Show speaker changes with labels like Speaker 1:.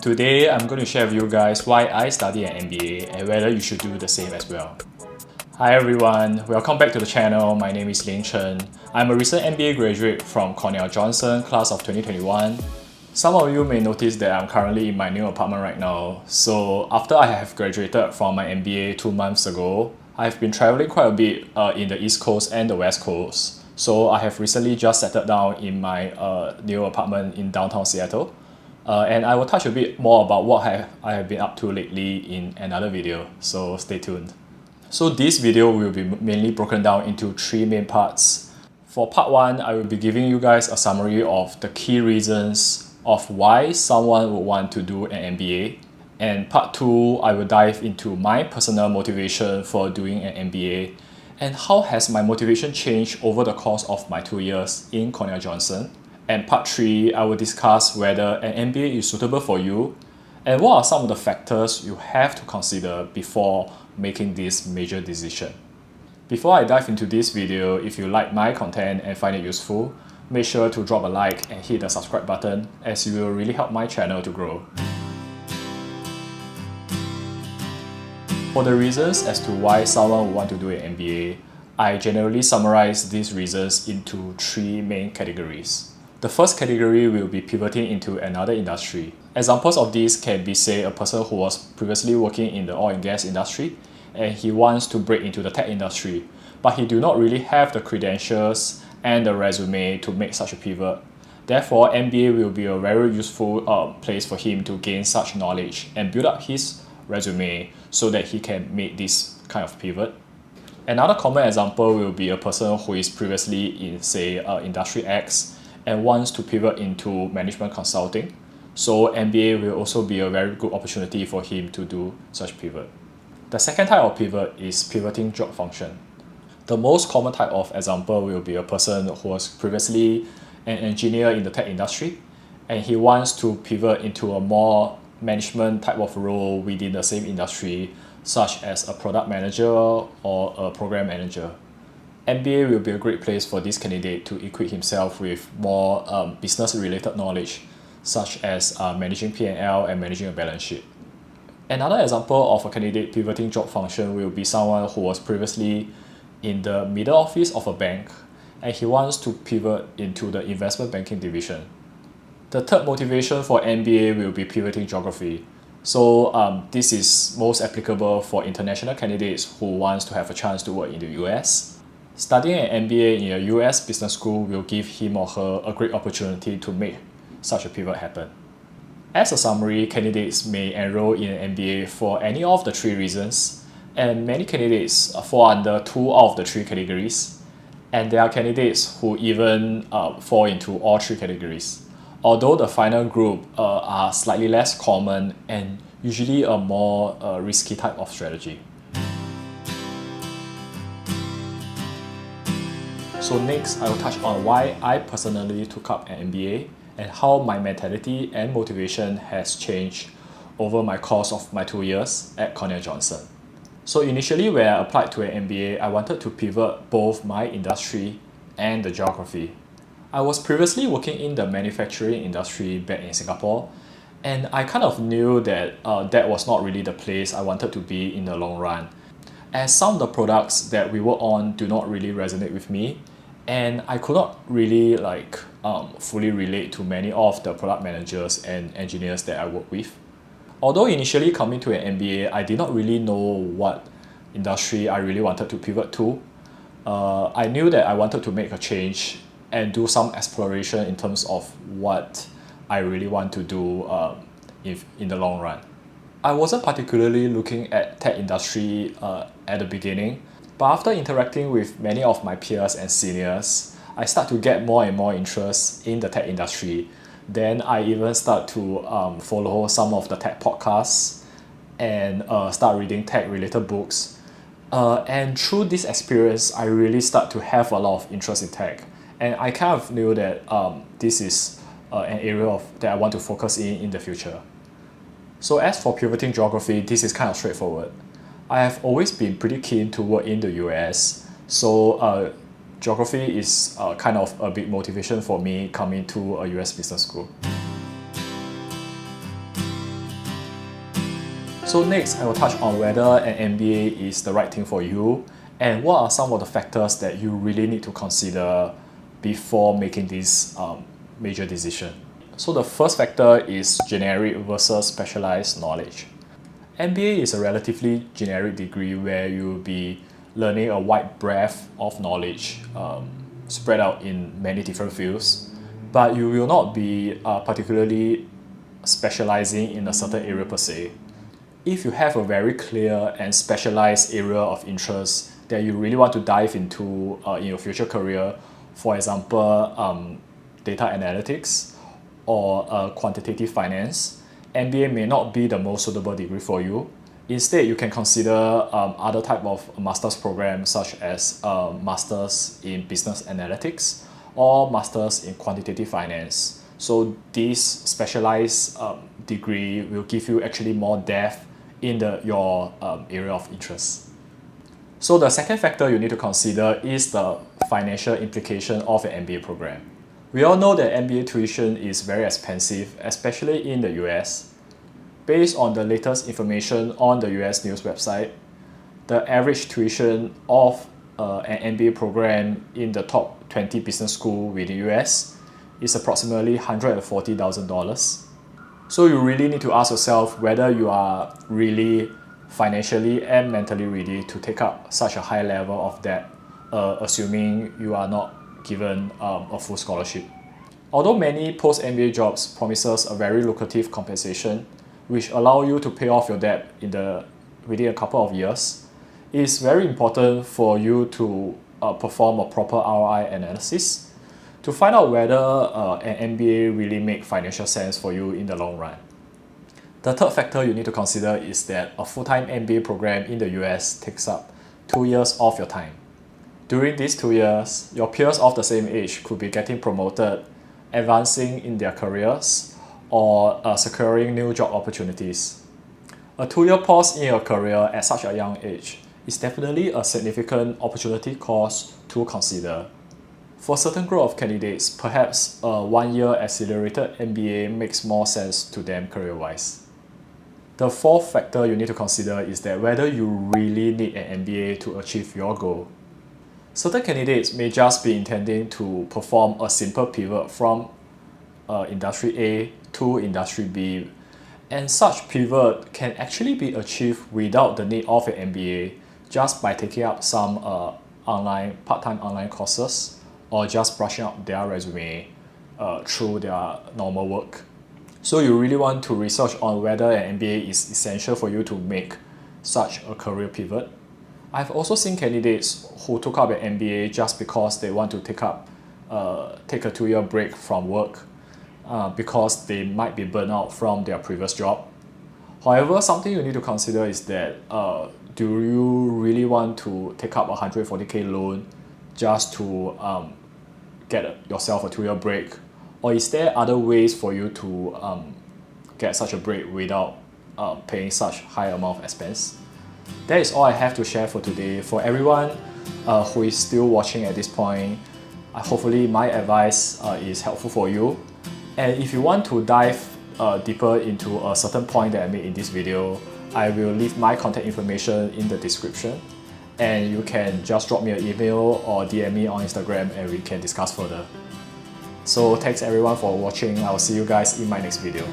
Speaker 1: Today, I'm going to share with you guys why I study an MBA and whether you should do the same as well. Hi everyone, welcome back to the channel. My name is Lin Chen. I'm a recent MBA graduate from Cornell Johnson, class of 2021. Some of you may notice that I'm currently in my new apartment right now. So after I have graduated from my MBA 2 months ago, I've been traveling quite a bit in the East Coast and the West Coast. So I have recently just settled down in my new apartment in downtown Seattle. And I will touch a bit more about what I have been up to lately in another video, so stay tuned. So this video will be mainly broken down into 3 main parts. For part 1, I will be giving you guys a summary of the key reasons of why someone would want to do an MBA. And part 2, I will dive into my personal motivation for doing an MBA and how has my motivation changed over the course of my 2 years in Cornell Johnson. And part 3, I will discuss whether an MBA is suitable for you and what are some of the factors you have to consider before making this major decision. Before I dive into this video, if you like my content and find it useful, make sure to drop a like and hit the subscribe button as it will really help my channel to grow. For the reasons as to why someone would want to do an MBA, I generally summarize these reasons into 3 main categories. The first category will be pivoting into another industry. Examples of this can be, say, a person who was previously working in the oil and gas industry and he wants to break into the tech industry, but he do not really have the credentials and the resume to make such a pivot. Therefore, MBA will be a very useful place for him to gain such knowledge and build up his resume so that he can make this kind of pivot. Another common example will be a person who is previously in, say, industry X and wants to pivot into management consulting. So MBA will also be a very good opportunity for him to do such pivot. The second type of pivot is pivoting job function. The most common type of example will be a person who was previously an engineer in the tech industry and he wants to pivot into a more management type of role within the same industry, such as a product manager or a program manager. MBA will be a great place for this candidate to equip himself with more business-related knowledge, such as managing P&L and managing a balance sheet. Another example of a candidate pivoting job function will be someone who was previously in the middle office of a bank and he wants to pivot into the investment banking division. The third motivation for MBA will be pivoting geography. So this is most applicable for international candidates who wants to have a chance to work in the US. Studying an MBA in a US business school will give him or her a great opportunity to make such a pivot happen. As a summary, candidates may enroll in an MBA for any of the 3 reasons, and many candidates fall under 2 out of the 3 categories, and there are candidates who even fall into all 3 categories. Although the final group are slightly less common and usually a more risky type of strategy. So next, I will touch on why I personally took up an MBA and how my mentality and motivation has changed over my course of my 2 years at Cornell Johnson. So initially when I applied to an MBA, I wanted to pivot both my industry and the geography. I was previously working in the manufacturing industry back in Singapore, and I kind of knew that that was not really the place I wanted to be in the long run, as some of the products that we work on do not really resonate with me, and I could not really fully relate to many of the product managers and engineers that I work with. Although initially coming to an MBA, I did not really know what industry I really wanted to pivot to. I knew that I wanted to make a change and do some exploration in terms of what I really want to do in the long run. I wasn't particularly looking at tech industry at the beginning, but after interacting with many of my peers and seniors, I start to get more and more interest in the tech industry. Then I even start to follow some of the tech podcasts and start reading tech-related books. And through this experience, I really start to have a lot of interest in tech. And I kind of knew that this is an area that I want to focus in the future. So as for pivoting geography, this is kind of straightforward. I have always been pretty keen to work in the US, so geography is kind of a big motivation for me coming to a US business school. So next, I will touch on whether an MBA is the right thing for you and what are some of the factors that you really need to consider before making this major decision. So the first factor is generic versus specialized knowledge. MBA is a relatively generic degree where you'll be learning a wide breadth of knowledge spread out in many different fields, but you will not be particularly specializing in a certain area per se. If you have a very clear and specialized area of interest that you really want to dive into in your future career, for example, data analytics or quantitative finance, MBA may not be the most suitable degree for you. Instead, you can consider other type of master's programs such as Masters in Business Analytics or Masters in Quantitative Finance. So this specialized degree will give you actually more depth in your area of interest. So the second factor you need to consider is the financial implication of an MBA program. We all know that MBA tuition is very expensive, especially in the US. Based on the latest information on the US news website, the average tuition of an MBA program in the top 20 business schools within the US is approximately $140,000. So you really need to ask yourself whether you are really financially and mentally ready to take up such a high level of debt, assuming you are not given a full scholarship. Although many post-MBA jobs promises a very lucrative compensation, which allow you to pay off your debt within a couple of years, it is very important for you to perform a proper ROI analysis to find out whether an MBA really makes financial sense for you in the long run. The third factor you need to consider is that a full-time MBA program in the US takes up 2 years of your time. During these 2 years, your peers of the same age could be getting promoted, advancing in their careers, or securing new job opportunities. A 2-year pause in your career at such a young age is definitely a significant opportunity cost to consider. For a certain group of candidates, perhaps a 1-year accelerated MBA makes more sense to them career-wise. The fourth factor you need to consider is that whether you really need an MBA to achieve your goal. Certain candidates may just be intending to perform a simple pivot from industry A to industry B, and such pivot can actually be achieved without the need of an MBA just by taking up some part-time online courses or just brushing up their resume through their normal work. So you really want to research on whether an MBA is essential for you to make such a career pivot. I've also seen candidates who took up an MBA just because they want to take a 2-year break from work because they might be burnt out from their previous job. However, something you need to consider is that do you really want to take up a $140K loan just to get yourself a 2-year break, or is there other ways for you to get such a break without paying such high amount of expense? That is all I have to share for today. For everyone who is still watching at this point, hopefully my advice is helpful for you. And if you want to dive deeper into a certain point that I made in this video, I will leave my contact information in the description, and you can just drop me an email or DM me on Instagram and we can discuss further. So thanks everyone for watching. I will see you guys in my next video.